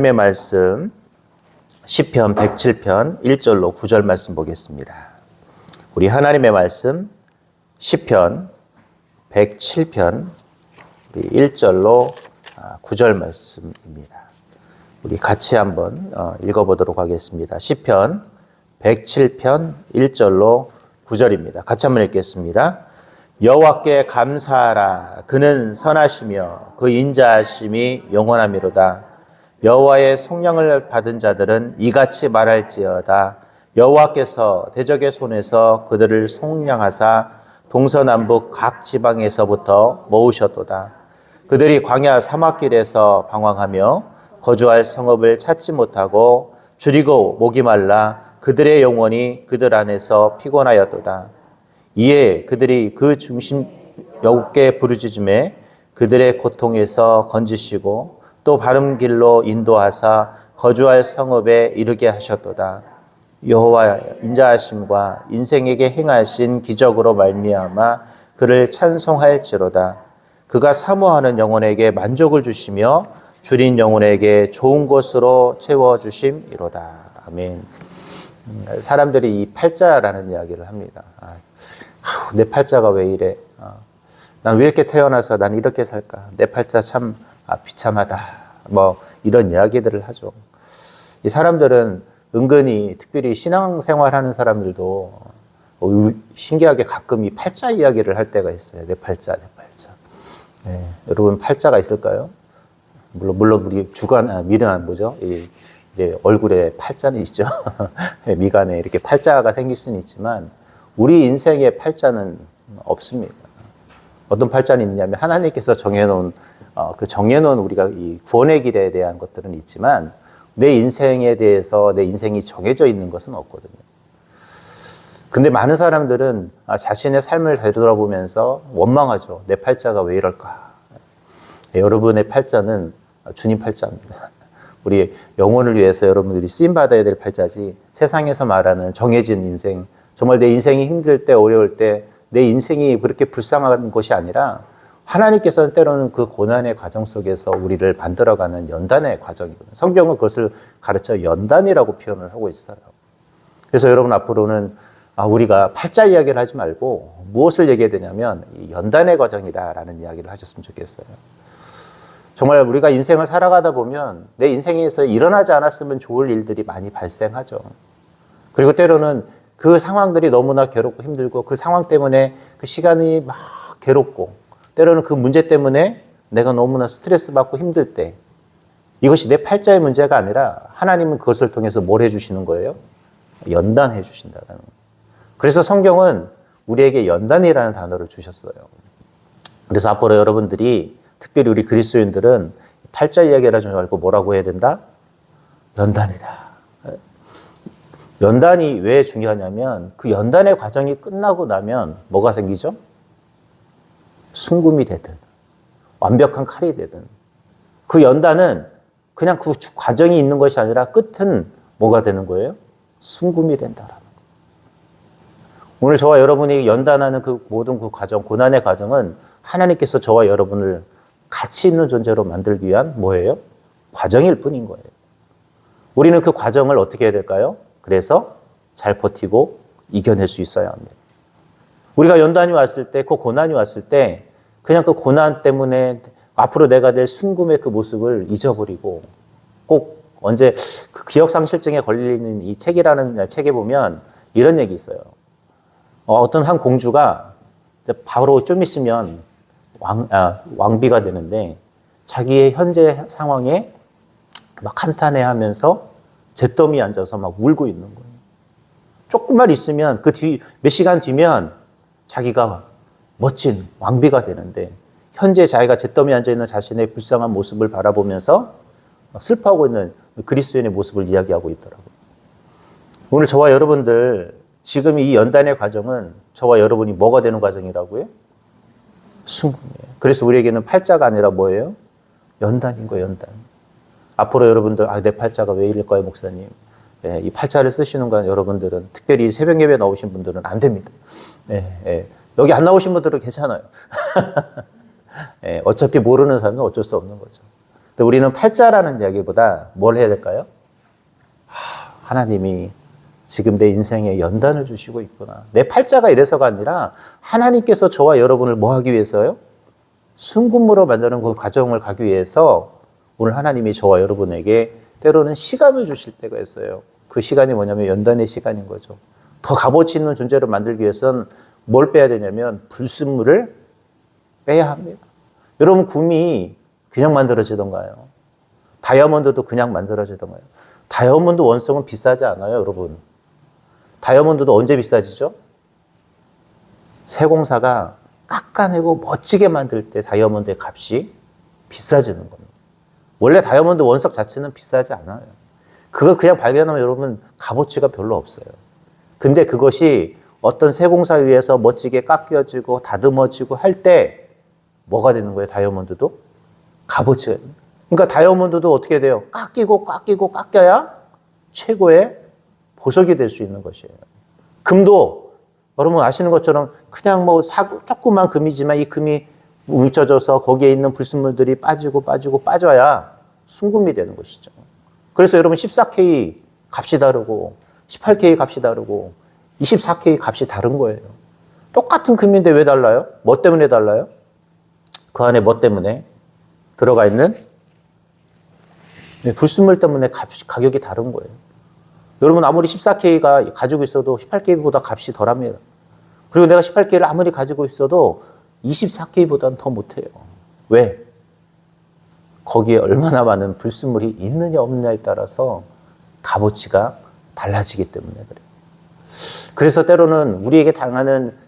하나님의 말씀 시편 107편 1절로 9절 말씀 보겠습니다. 우리 하나님의 말씀 시편 107편 1절로 9절 말씀입니다. 우리 같이 한번 읽어보도록 하겠습니다. 시편 107편 1절로 9절입니다. 같이 한번 읽겠습니다. 여호와께 감사하라. 그는 선하시며 그 인자하심이 영원하미로다. 여호와의 성령을 받은 자들은 이같이 말할지어다. 여호와께서 대적의 손에서 그들을 속량하사 동서남북 각 지방에서부터 모으셨도다. 그들이 광야 사막길에서 방황하며 거주할 성읍을 찾지 못하고 줄이고 목이 말라 그들의 영혼이 그들 안에서 피곤하였도다. 이에 그들이 그 중심 여호와께 부르짖음에 그들의 고통에서 건지시고 또 바른 길로 인도하사 거주할 성읍에 이르게 하셨도다. 여호와 인자하심과 인생에게 행하신 기적으로 말미암아 그를 찬송할지로다. 그가 사모하는 영혼에게 만족을 주시며 줄인 영혼에게 좋은 것으로 채워주심이로다. 아멘. 사람들이 이 팔자라는 이야기를 합니다. 내 팔자가 왜 이래? 난 왜 이렇게 태어나서 난 이렇게 살까? 내 팔자 참 비참하다. 뭐 이런 이야기들을 하죠. 이 사람들은 은근히 특별히 신앙생활하는 사람들도 신기하게 가끔 이 팔자 이야기를 할 때가 있어요. 내 팔자, 내 팔자. 네, 여러분 팔자가 있을까요? 물론 우리 주간 미간 뭐죠? 얼굴에 팔자는 있죠. 미간에 이렇게 팔자가 생길 수는 있지만 우리 인생의 팔자는 없습니다. 어떤 팔자는 있냐면 하나님께서 정해놓은 우리가 이 구원의 길에 대한 것들은 있지만 내 인생에 대해서 내 인생이 정해져 있는 것은 없거든요. 근데 많은 사람들은 자신의 삶을 되돌아보면서 원망하죠. 내 팔자가 왜 이럴까? 여러분의 팔자는 주님 팔자입니다. 우리 영혼을 위해서 여러분들이 쓰임받아야 될 팔자지 세상에서 말하는 정해진 인생, 정말 내 인생이 힘들 때 어려울 때 내 인생이 그렇게 불쌍한 것이 아니라 하나님께서는 때로는 그 고난의 과정 속에서 우리를 만들어가는 연단의 과정이거든요. 성경은 그것을 가르쳐 연단이라고 표현을 하고 있어요. 그래서 여러분 앞으로는 우리가 팔자 이야기를 하지 말고 무엇을 얘기해야 되냐면 이 연단의 과정이다라는 이야기를 하셨으면 좋겠어요. 정말 우리가 인생을 살아가다 보면 내 인생에서 일어나지 않았으면 좋을 일들이 많이 발생하죠. 그리고 때로는 그 상황들이 너무나 괴롭고 힘들고 그 상황 때문에 그 시간이 막 괴롭고 때로는 그 문제 때문에 내가 너무나 스트레스 받고 힘들 때 이것이 내 팔자의 문제가 아니라 하나님은 그것을 통해서 뭘 해주시는 거예요? 연단해 주신다는 거예요. 그래서 성경은 우리에게 연단이라는 단어를 주셨어요. 그래서 앞으로 여러분들이 특별히 우리 그리스도인들은 팔자 이야기를 하지 말고 뭐라고 해야 된다? 연단이다. 연단이 왜 중요하냐면 그 연단의 과정이 끝나고 나면 뭐가 생기죠? 순금이 되든 완벽한 칼이 되든 그 연단은 그냥 그 과정이 있는 것이 아니라 끝은 뭐가 되는 거예요? 순금이 된다라는 거예요. 오늘 저와 여러분이 연단하는 그 모든 그 과정, 고난의 과정은 하나님께서 저와 여러분을 가치 있는 존재로 만들기 위한 뭐예요? 과정일 뿐인 거예요. 우리는 그 과정을 어떻게 해야 될까요? 그래서 잘 버티고 이겨낼 수 있어야 합니다. 우리가 연단이 왔을 때, 그 고난이 왔을 때 그냥 그 고난 때문에 앞으로 내가 될 순금의 그 모습을 잊어버리고 꼭 언제 그 기억상실증에 걸리는 이 책이라는 책에 보면 이런 얘기 있어요. 어떤 한 공주가 바로 좀 있으면 왕비가 되는데 자기의 현재 상황에 막 한탄해하면서 잿더미에 앉아서 막 울고 있는 거예요. 조금만 있으면 몇 시간 뒤면 자기가 멋진 왕비가 되는데 현재 자기가 잿더미에 앉아있는 자신의 불쌍한 모습을 바라보면서 슬퍼하고 있는 그리스도인의 모습을 이야기하고 있더라고요. 오늘 저와 여러분들 지금 이 연단의 과정은 저와 여러분이 뭐가 되는 과정이라고요? 순금이에요. 그래서 우리에게는 팔자가 아니라 뭐예요? 연단인 거예요, 연단. 앞으로 여러분들 내 팔자가 왜 이럴까요, 목사님? 이 팔자를 쓰시는 건 여러분들은 특별히 새벽 예배 나오신 분들은 안 됩니다. 여기 안 나오신 분들은 괜찮아요. 어차피 모르는 사람은 어쩔 수 없는 거죠. 근데 우리는 팔자라는 이야기보다 뭘 해야 될까요? 하나님이 지금 내 인생에 연단을 주시고 있구나. 내 팔자가 이래서가 아니라 하나님께서 저와 여러분을 뭐 하기 위해서요? 순금으로 만드는 그 과정을 가기 위해서 오늘 하나님이 저와 여러분에게 때로는 시간을 주실 때가 있어요. 그 시간이 뭐냐면 연단의 시간인 거죠. 더 값어치 있는 존재로 만들기 위해서는 뭘 빼야 되냐면 불순물을 빼야 합니다. 여러분, 금이 그냥 만들어지던가요? 다이아몬드도 그냥 만들어지던가요? 다이아몬드 원석은 비싸지 않아요, 여러분. 다이아몬드도 언제 비싸지죠? 세공사가 깎아내고 멋지게 만들 때 다이아몬드의 값이 비싸지는 겁니다. 원래 다이아몬드 원석 자체는 비싸지 않아요. 그거 그냥 발견하면 여러분 값어치가 별로 없어요. 근데 그것이 어떤 세공사에 의해서 멋지게 깎여지고 다듬어지고 할 때 뭐가 되는 거예요? 다이아몬드도 값어치가. 그러니까 다이아몬드도 어떻게 돼요? 깎여야 최고의 보석이 될 수 있는 것이에요. 금도 여러분 아시는 것처럼 그냥 뭐 조그만 금이지만 이 금이 뭉쳐져서 거기에 있는 불순물들이 빠져야 순금이 되는 것이죠. 그래서 여러분 14K 값이 다르고 18K 값이 다르고 24K 값이 다른 거예요. 똑같은 금인데 왜 달라요? 뭐 때문에 달라요? 그 안에 뭐 때문에 들어가 있는 불순물 때문에 가격이 다른 거예요. 여러분 아무리 14K가 가지고 있어도 18K보다 값이 덜합니다. 그리고 내가 18K를 아무리 가지고 있어도 24K보다는 더 못해요. 왜? 거기에 얼마나 많은 불순물이 있느냐 없느냐에 따라서 값어치가 달라지기 때문에 그래요. 그래서 때로는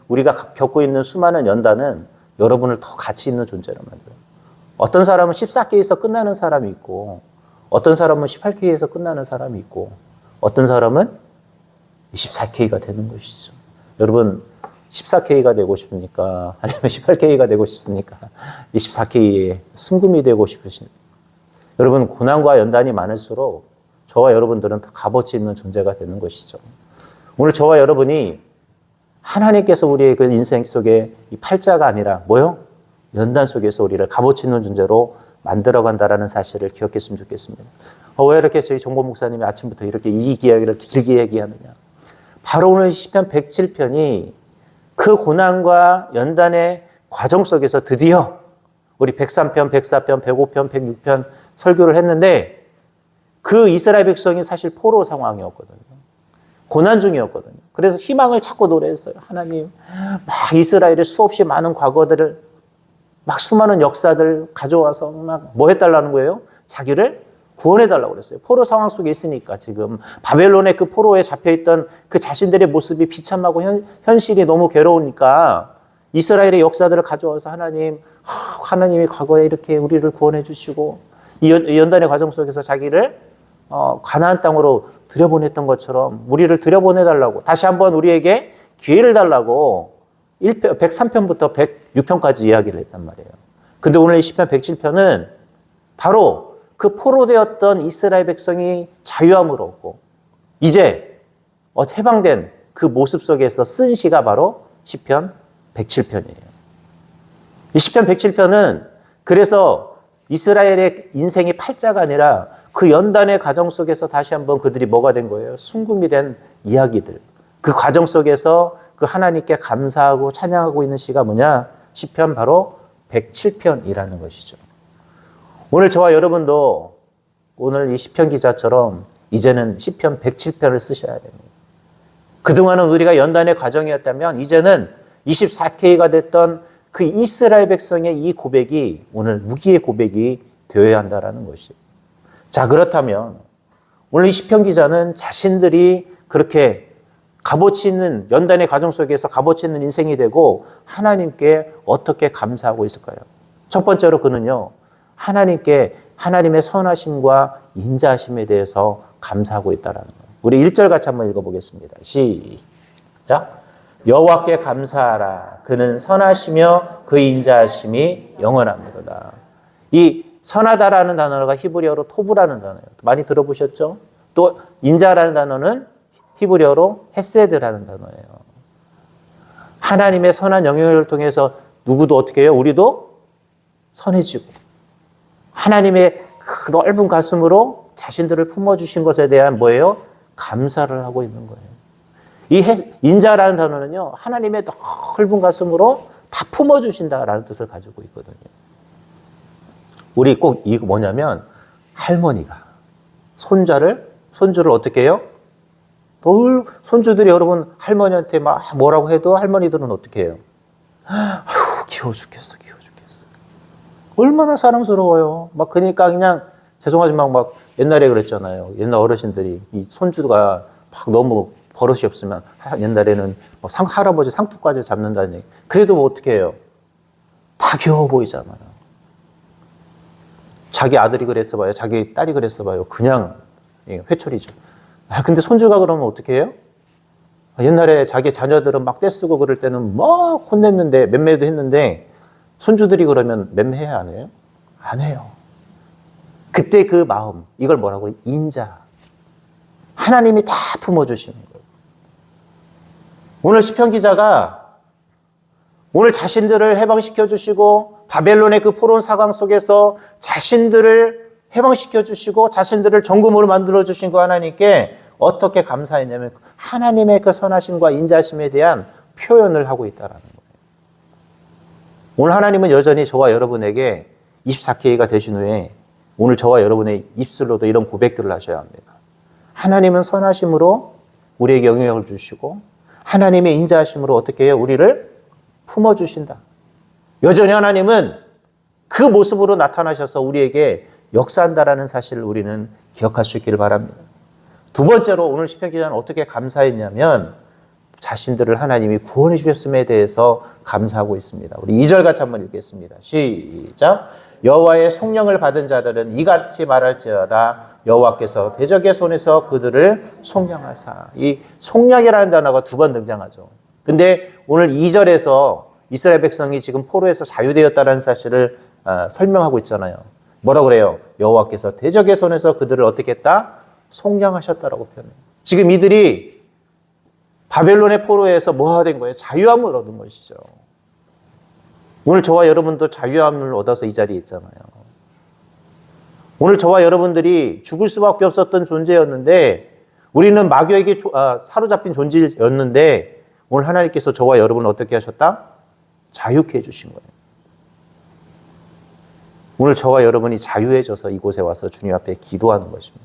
우리가 겪고 있는 수많은 연단은 여러분을 더 가치 있는 존재로 만들어요. 어떤 사람은 14K에서 끝나는 사람이 있고 어떤 사람은 18K에서 끝나는 사람이 있고 어떤 사람은 24K가 되는 것이죠. 여러분 14K가 되고 싶습니까? 아니면 18K가 되고 싶습니까? 24K의 순금이 되고 싶으십니까? 여러분 고난과 연단이 많을수록 저와 여러분들은 더 값어치 있는 존재가 되는 것이죠. 오늘 저와 여러분이 하나님께서 우리의 그 인생 속에 이 팔자가 아니라 뭐요? 연단 속에서 우리를 값어치 있는 존재로 만들어간다라는 사실을 기억했으면 좋겠습니다. 왜 이렇게 저희 정보 목사님이 아침부터 이렇게 이 이야기를 길게 얘기하느냐? 바로 오늘 시편 107편이 그 고난과 연단의 과정 속에서 드디어 우리 103편, 104편, 105편, 106편 설교를 했는데 그 이스라엘 백성이 사실 포로 상황이었거든요. 고난 중이었거든요. 그래서 희망을 찾고 노래했어요. 하나님, 막 이스라엘의 수없이 많은 과거들을 막 수많은 역사들 가져와서 막 뭐 해달라는 거예요? 자기를 구원해달라고 그랬어요. 포로 상황 속에 있으니까 지금 바벨론의 그 포로에 잡혀있던 그 자신들의 모습이 비참하고 현실이 너무 괴로우니까 이스라엘의 역사들을 가져와서 하나님이 과거에 이렇게 우리를 구원해 주시고 이 연단의 과정 속에서 자기를 가나안 땅으로 들여보냈던 것처럼 우리를 들여보내달라고 다시 한번 우리에게 기회를 달라고 103편부터 106편까지 이야기를 했단 말이에요. 근데 오늘 이 시편 107편은 바로 그 포로되었던 이스라엘 백성이 자유함을 얻고 이제 해방된 그 모습 속에서 쓴 시가 바로 시편 107편이에요. 이 시편 107편은 그래서 이스라엘의 인생이 팔자가 아니라 그 연단의 과정 속에서 다시 한번 그들이 뭐가 된 거예요? 순금이 된 이야기들. 그 과정 속에서 그 하나님께 감사하고 찬양하고 있는 시가 뭐냐? 시편 바로 107편이라는 것이죠. 오늘 저와 여러분도 오늘 이 시편 기자처럼 이제는 시편 107편을 쓰셔야 됩니다. 그동안은 우리가 연단의 과정이었다면 이제는 24K가 됐던 그 이스라엘 백성의 이 고백이 오늘 우리의 고백이 되어야 한다는 것이에요. 자, 그렇다면 오늘 이 시편 기자는 자신들이 그렇게 값어치 있는 연단의 과정 속에서 값어치 있는 인생이 되고 하나님께 어떻게 감사하고 있을까요? 첫 번째로 그는요. 하나님께 하나님의 선하심과 인자하심에 대해서 감사하고 있다라는 거예요. 우리 1절 같이 한번 읽어보겠습니다. 시작. 여호와께 감사하라. 그는 선하시며 그 인자하심이 영원합니다. 이 선하다라는 단어가 히브리어로 토브라는 단어예요. 많이 들어보셨죠? 또 인자라는 단어는 히브리어로 헤세드라는 단어예요. 하나님의 선한 영역을 통해서 누구도 어떻게 해요? 우리도 선해지고 하나님의 그 넓은 가슴으로 자신들을 품어주신 것에 대한 뭐예요? 감사를 하고 있는 거예요. 이 인자라는 단어는요, 하나님의 넓은 가슴으로 다 품어주신다라는 뜻을 가지고 있거든요. 우리 꼭 이거 뭐냐면, 할머니가 손주를 어떻게 해요? 손주들이 여러분 할머니한테 막 뭐라고 해도 할머니들은 어떻게 해요? 아휴, 귀여워 죽겠어. 얼마나 사랑스러워요. 막 그러니까 그냥 죄송하지만 막 옛날에 그랬잖아요. 옛날 어르신들이 이 손주가 막 너무 버릇이 없으면 옛날에는 할아버지 상투까지 잡는다니. 그래도 뭐 어떻게 해요? 다 귀여워 보이잖아요. 자기 아들이 그랬어 봐요. 자기 딸이 그랬어 봐요. 그냥 회초리죠. 근데 손주가 그러면 어떻게 해요? 옛날에 자기 자녀들은 막 떼쓰고 그럴 때는 막 혼냈는데 맴매도 했는데 손주들이 그러면 맴매해야 안 해요? 안 해요. 그때 그 마음, 이걸 뭐라고 해요? 인자. 하나님이 다 품어주시는 거예요. 오늘 시편 기자가 오늘 자신들을 해방시켜 주시고 바벨론의 그 포로원 사강 속에서 자신들을 해방시켜 주시고 자신들을 정금으로 만들어 주신 그 하나님께 어떻게 감사했냐면 하나님의 그 선하심과 인자심에 대한 표현을 하고 있다라는 거예요. 오늘 하나님은 여전히 저와 여러분에게 24K가 되신 후에 오늘 저와 여러분의 입술로도 이런 고백들을 하셔야 합니다. 하나님은 선하심으로 우리에게 영향을 주시고 하나님의 인자하심으로 어떻게 해요? 우리를 품어주신다. 여전히 하나님은 그 모습으로 나타나셔서 우리에게 역사한다라는 사실을 우리는 기억할 수 있기를 바랍니다. 두 번째로 오늘 시편 기자는 어떻게 감사했냐면 자신들을 하나님이 구원해 주셨음에 대해서 감사하고 있습니다. 우리 2절 같이 한번 읽겠습니다. 시작. 여호와의 성령을 받은 자들은 이같이 말할지어다 여호와께서 대적의 손에서 그들을 속량하사. 이 속량이라는 단어가 두 번 등장하죠. 근데 오늘 2절에서 이스라엘 백성이 지금 포로에서 자유되었다는 사실을 설명하고 있잖아요. 뭐라고 그래요? 여호와께서 대적의 손에서 그들을 어떻게 했다? 속량하셨다라고 표현해요. 지금 이들이 바벨론의 포로에서 뭐가 된 거예요? 자유함을 얻은 것이죠. 오늘 저와 여러분도 자유함을 얻어서 이 자리에 있잖아요. 오늘 저와 여러분들이 죽을 수밖에 없었던 존재였는데 우리는 마귀에게 사로잡힌 존재였는데 오늘 하나님께서 저와 여러분을 어떻게 하셨다? 자유케 해주신 거예요. 오늘 저와 여러분이 자유해져서 이곳에 와서 주님 앞에 기도하는 것입니다.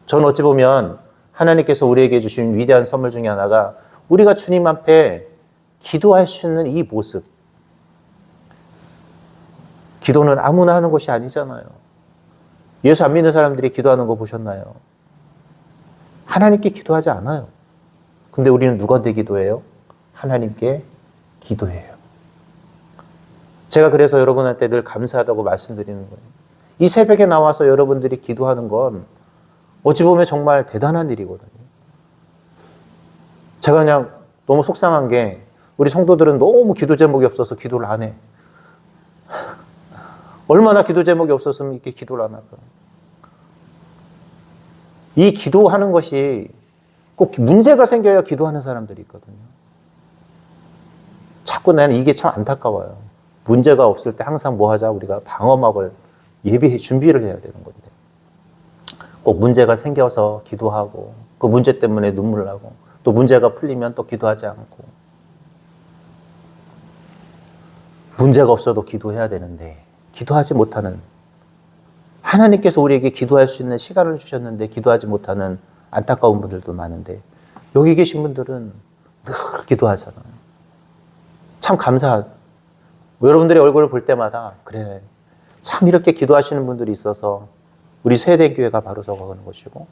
저는 어찌 보면 하나님께서 우리에게 주신 위대한 선물 중에 하나가 우리가 주님 앞에 기도할 수 있는 이 모습. 기도는 아무나 하는 것이 아니잖아요. 예수 안 믿는 사람들이 기도하는 거 보셨나요? 하나님께 기도하지 않아요. 근데 우리는 누구한테 기도해요? 하나님께 기도해요. 제가 그래서 여러분한테 늘 감사하다고 말씀드리는 거예요. 이 새벽에 나와서 여러분들이 기도하는 건 어찌 보면 정말 대단한 일이거든요. 제가 그냥 너무 속상한 게 우리 성도들은 너무 기도 제목이 없어서 기도를 안 해. 얼마나 기도 제목이 없었으면 이렇게 기도를 안 할까. 이 기도하는 것이 꼭 문제가 생겨야 기도하는 사람들이 있거든요. 자꾸 나는 이게 참 안타까워요. 문제가 없을 때 항상 뭐 하자? 우리가 방어막을 예비해 준비를 해야 되는 건데. 꼭 문제가 생겨서 기도하고 그 문제 때문에 눈물 나고 또 문제가 풀리면 또 기도하지 않고 문제가 없어도 기도해야 되는데 기도하지 못하는 하나님께서 우리에게 기도할 수 있는 시간을 주셨는데 기도하지 못하는 안타까운 분들도 많은데 여기 계신 분들은 늘 기도하잖아요. 참 감사하죠. 여러분들의 얼굴을 볼 때마다 그래 참 이렇게 기도하시는 분들이 있어서 우리 세대교회가 바로 서가는 것이고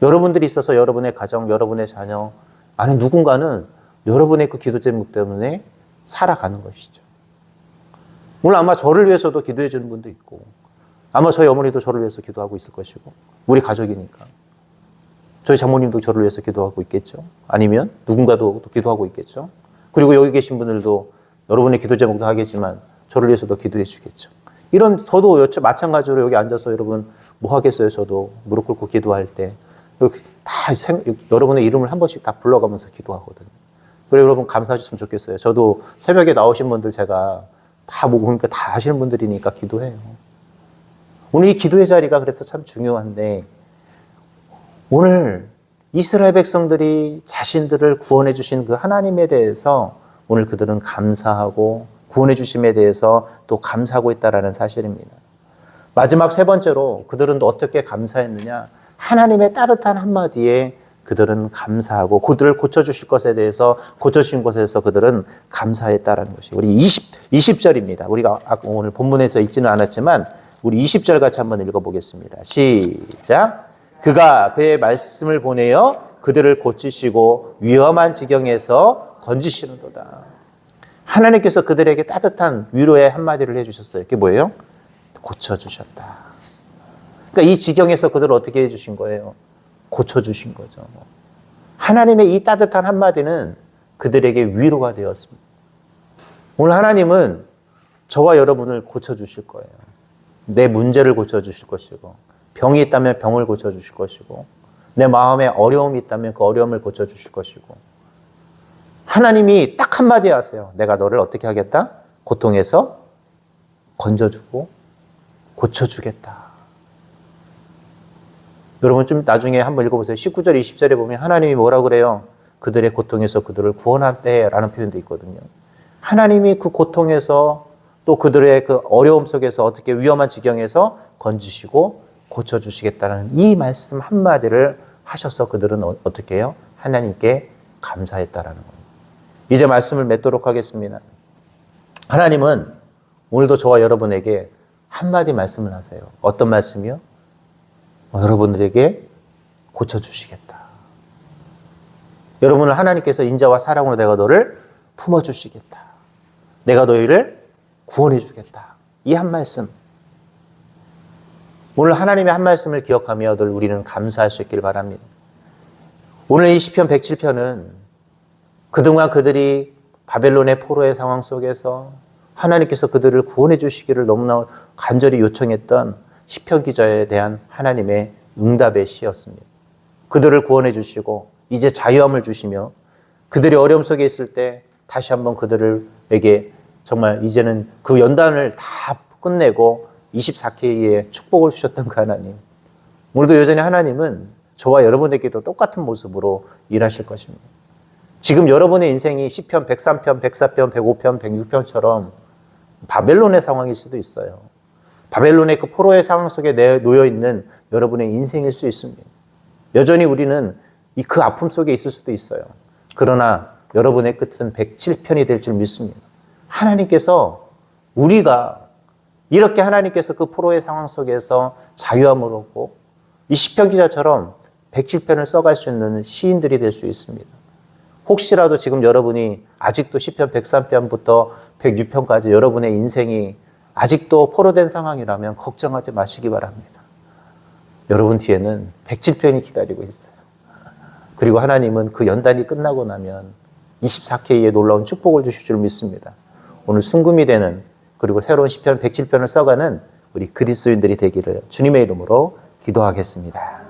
여러분들이 있어서 여러분의 가정, 여러분의 자녀 안에 누군가는 여러분의 그 기도 제목 때문에 살아가는 것이죠. 오늘 아마 저를 위해서도 기도해 주는 분도 있고 아마 저희 어머니도 저를 위해서 기도하고 있을 것이고 우리 가족이니까 저희 장모님도 저를 위해서 기도하고 있겠죠. 아니면 누군가도 또 기도하고 있겠죠. 그리고 여기 계신 분들도 여러분의 기도 제목도 하겠지만 저를 위해서도 기도해 주겠죠. 이런 저도 마찬가지로 여기 앉아서 여러분 뭐 하겠어요? 저도 무릎 꿇고 기도할 때 다 여러분의 이름을 한 번씩 다 불러가면서 기도하거든요. 그래서 여러분 감사하셨으면 좋겠어요. 저도 새벽에 나오신 분들 제가 다 보고 그러니까 다 하시는 분들이니까 기도해요. 오늘 이 기도의 자리가 그래서 참 중요한데, 오늘 이스라엘 백성들이 자신들을 구원해 주신 그 하나님에 대해서 오늘 그들은 감사하고 구원해 주심에 대해서 또 감사하고 있다는 사실입니다. 마지막 세 번째로 그들은 또 어떻게 감사했느냐? 하나님의 따뜻한 한마디에 그들은 감사하고 그들을 고쳐주실 것에 대해서 고쳐주신 것에서 그들은 감사했다라는 것이 우리 20절입니다. 우리가 오늘 본문에서 읽지는 않았지만 우리 20절 같이 한번 읽어보겠습니다. 시작. 그가 그의 말씀을 보내어 그들을 고치시고 위험한 지경에서 건지시는도다. 하나님께서 그들에게 따뜻한 위로의 한마디를 해주셨어요. 그게 뭐예요? 고쳐주셨다. 그러니까 이 지경에서 그들을 어떻게 해주신 거예요? 고쳐주신 거죠. 하나님의 이 따뜻한 한마디는 그들에게 위로가 되었습니다. 오늘 하나님은 저와 여러분을 고쳐주실 거예요. 내 문제를 고쳐주실 것이고, 병이 있다면 병을 고쳐주실 것이고, 내 마음에 어려움이 있다면 그 어려움을 고쳐주실 것이고, 하나님이 딱 한마디 하세요. 내가 너를 어떻게 하겠다? 고통에서 건져주고 고쳐주겠다. 여러분 좀 나중에 한번 읽어보세요. 19절, 20절에 보면 하나님이 뭐라고 그래요? 그들의 고통에서 그들을 구원한대 라는 표현도 있거든요. 하나님이 그 고통에서 또 그들의 그 어려움 속에서 어떻게 위험한 지경에서 건지시고 고쳐주시겠다는 이 말씀 한마디를 하셔서 그들은 어떻게 해요? 하나님께 감사했다라는 겁니다. 이제 말씀을 맺도록 하겠습니다. 하나님은 오늘도 저와 여러분에게 한마디 말씀을 하세요. 어떤 말씀이요? 여러분들에게 고쳐주시겠다. 여러분을 하나님께서 인자와 사랑으로 내가 너를 품어주시겠다. 내가 너희를 구원해주겠다. 이 한 말씀. 오늘 하나님의 한 말씀을 기억하며 늘 우리는 감사할 수 있길 바랍니다. 오늘 이 시편 107편은 그동안 그들이 바벨론의 포로의 상황 속에서 하나님께서 그들을 구원해 주시기를 너무나 간절히 요청했던 시편 기자에 대한 하나님의 응답의 시였습니다. 그들을 구원해 주시고 이제 자유함을 주시며 그들이 어려움 속에 있을 때 다시 한번 그들에게 정말 이제는 그 연단을 다 끝내고 24K의 축복을 주셨던 그 하나님. 오늘도 여전히 하나님은 저와 여러분에게도 똑같은 모습으로 일하실 것입니다. 지금 여러분의 인생이 시편 103편, 104편, 105편, 106편처럼 바벨론의 상황일 수도 있어요. 바벨론의 그 포로의 상황 속에 놓여 있는 여러분의 인생일 수 있습니다. 여전히 우리는 그 아픔 속에 있을 수도 있어요. 그러나 여러분의 끝은 107편이 될 줄 믿습니다. 하나님께서 우리가 이렇게 하나님께서 그 포로의 상황 속에서 자유함을 얻고 이 시편 기자처럼 107편을 써갈 수 있는 시인들이 될 수 있습니다. 혹시라도 지금 여러분이 아직도 시편 103편부터 106편까지 여러분의 인생이 아직도 포로된 상황이라면 걱정하지 마시기 바랍니다. 여러분 뒤에는 107편이 기다리고 있어요. 그리고 하나님은 그 연단이 끝나고 나면 24K의 놀라운 축복을 주실 줄 믿습니다. 오늘 순금이 되는 그리고 새로운 시편 107편을 써가는 우리 그리스도인들이 되기를 주님의 이름으로 기도하겠습니다.